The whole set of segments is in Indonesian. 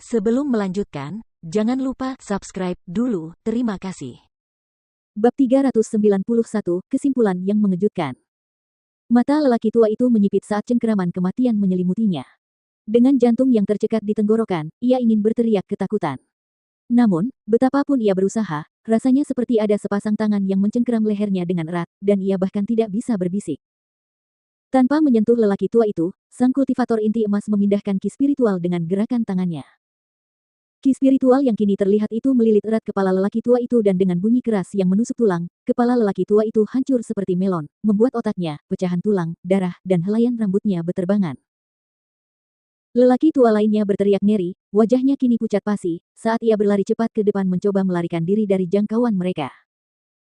Sebelum melanjutkan, jangan lupa subscribe dulu. Terima kasih. Bab 391, Kesimpulan yang mengejutkan. Mata lelaki tua itu menyipit saat cengkeraman kematian menyelimutinya. Dengan jantung yang tercekat di tenggorokan, ia ingin berteriak ketakutan. Namun, betapapun ia berusaha, rasanya seperti ada sepasang tangan yang mencengkeram lehernya dengan erat, dan ia bahkan tidak bisa berbisik. Tanpa menyentuh lelaki tua itu, sang kultivator inti emas memindahkan ki spiritual dengan gerakan tangannya. Ki spiritual yang kini terlihat itu melilit erat kepala lelaki tua itu dan dengan bunyi keras yang menusuk tulang, kepala lelaki tua itu hancur seperti melon, membuat otaknya, pecahan tulang, darah, dan helaian rambutnya beterbangan. Lelaki tua lainnya berteriak ngeri, wajahnya kini pucat pasi, saat ia berlari cepat ke depan mencoba melarikan diri dari jangkauan mereka.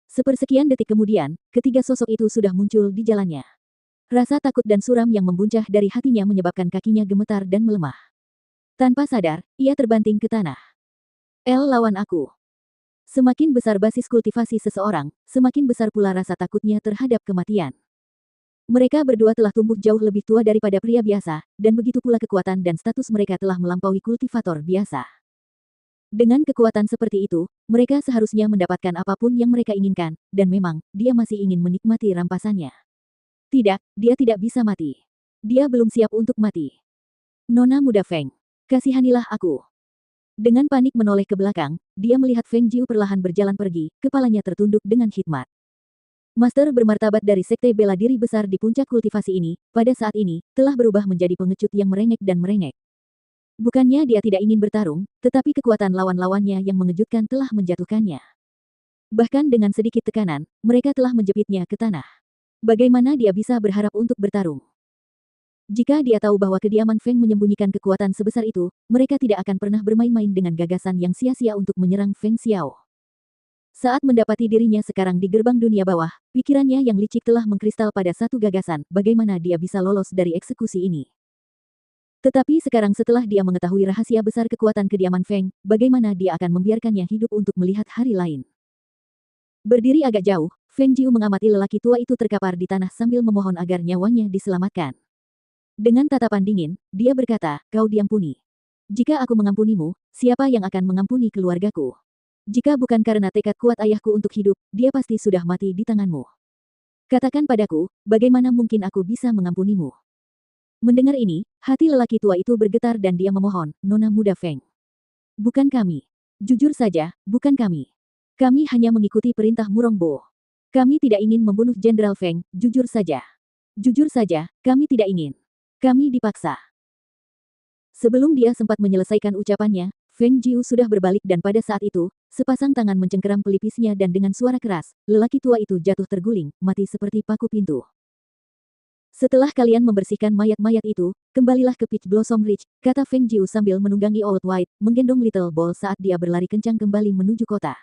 Sepersekian detik kemudian, ketiga sosok itu sudah muncul di jalannya. Rasa takut dan suram yang membuncah dari hatinya menyebabkan kakinya gemetar dan melemah. Tanpa sadar, ia terbanting ke tanah. Lawan aku. Semakin besar basis kultivasi seseorang, semakin besar pula rasa takutnya terhadap kematian. Mereka berdua telah tumbuh jauh lebih tua daripada pria biasa, dan begitu pula kekuatan dan status mereka telah melampaui kultivator biasa. Dengan kekuatan seperti itu, mereka seharusnya mendapatkan apapun yang mereka inginkan, dan memang, dia masih ingin menikmati rampasannya. Tidak, dia tidak bisa mati. Dia belum siap untuk mati. Nona muda Feng. Kasihanilah aku. Dengan panik menoleh ke belakang, dia melihat Feng Jiu perlahan berjalan pergi, kepalanya tertunduk dengan hikmat. Master bermartabat dari Sekte Bela Diri Besar di puncak kultivasi ini, pada saat ini, telah berubah menjadi pengecut yang merengek dan merengek. Bukannya dia tidak ingin bertarung, tetapi kekuatan lawan-lawannya yang mengejutkan telah menjatuhkannya. Bahkan dengan sedikit tekanan, mereka telah menjepitnya ke tanah. Bagaimana dia bisa berharap untuk bertarung? Jika dia tahu bahwa kediaman Feng menyembunyikan kekuatan sebesar itu, mereka tidak akan pernah bermain-main dengan gagasan yang sia-sia untuk menyerang Feng Xiao. Saat mendapati dirinya sekarang di gerbang dunia bawah, pikirannya yang licik telah mengkristal pada satu gagasan, bagaimana dia bisa lolos dari eksekusi ini. Tetapi sekarang setelah dia mengetahui rahasia besar kekuatan kediaman Feng, bagaimana dia akan membiarkannya hidup untuk melihat hari lain. Berdiri agak jauh, Feng Jiu mengamati lelaki tua itu terkapar di tanah sambil memohon agar nyawanya diselamatkan. Dengan tatapan dingin, dia berkata, kau diampuni. Jika aku mengampunimu, siapa yang akan mengampuni keluargaku? Jika bukan karena tekad kuat ayahku untuk hidup, dia pasti sudah mati di tanganmu. Katakan padaku, bagaimana mungkin aku bisa mengampunimu? Mendengar ini, hati lelaki tua itu bergetar dan dia memohon, Nona muda Feng. Bukan kami. Jujur saja, bukan kami. Kami hanya mengikuti perintah Murongbo. Kami tidak ingin membunuh Jenderal Feng, jujur saja. Jujur saja, kami tidak ingin. Kami dipaksa. Sebelum dia sempat menyelesaikan ucapannya, Feng Jiu sudah berbalik dan pada saat itu, sepasang tangan mencengkeram pelipisnya dan dengan suara keras, lelaki tua itu jatuh terguling, mati seperti paku pintu. Setelah kalian membersihkan mayat-mayat itu, kembalilah ke Peach Blossom Ridge, kata Feng Jiu sambil menunggangi Old White, menggendong Little Ball saat dia berlari kencang kembali menuju kota.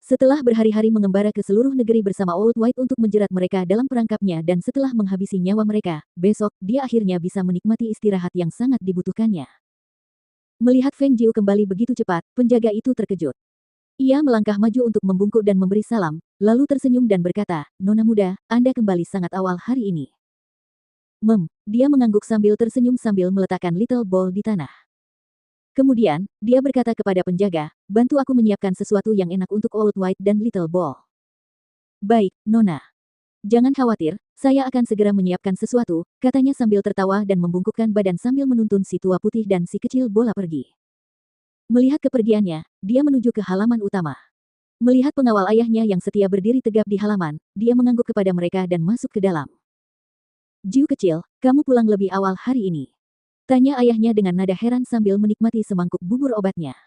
Setelah berhari-hari mengembara ke seluruh negeri bersama Old White untuk menjerat mereka dalam perangkapnya dan setelah menghabisi nyawa mereka, besok, dia akhirnya bisa menikmati istirahat yang sangat dibutuhkannya. Melihat Feng Jiu kembali begitu cepat, penjaga itu terkejut. Ia melangkah maju untuk membungkuk dan memberi salam, lalu tersenyum dan berkata, Nona muda, Anda kembali sangat awal hari ini. Dia mengangguk sambil tersenyum sambil meletakkan Little Ball di tanah. Kemudian, dia berkata kepada penjaga, bantu aku menyiapkan sesuatu yang enak untuk Old White dan Little Ball. Baik, Nona. Jangan khawatir, saya akan segera menyiapkan sesuatu, katanya sambil tertawa dan membungkukkan badan sambil menuntun si tua putih dan si kecil bola pergi. Melihat kepergiannya, dia menuju ke halaman utama. Melihat pengawal ayahnya yang setia berdiri tegap di halaman, dia mengangguk kepada mereka dan masuk ke dalam. Jiu kecil, kamu pulang lebih awal hari ini. Tanya ayahnya dengan nada heran sambil menikmati semangkuk bubur obatnya.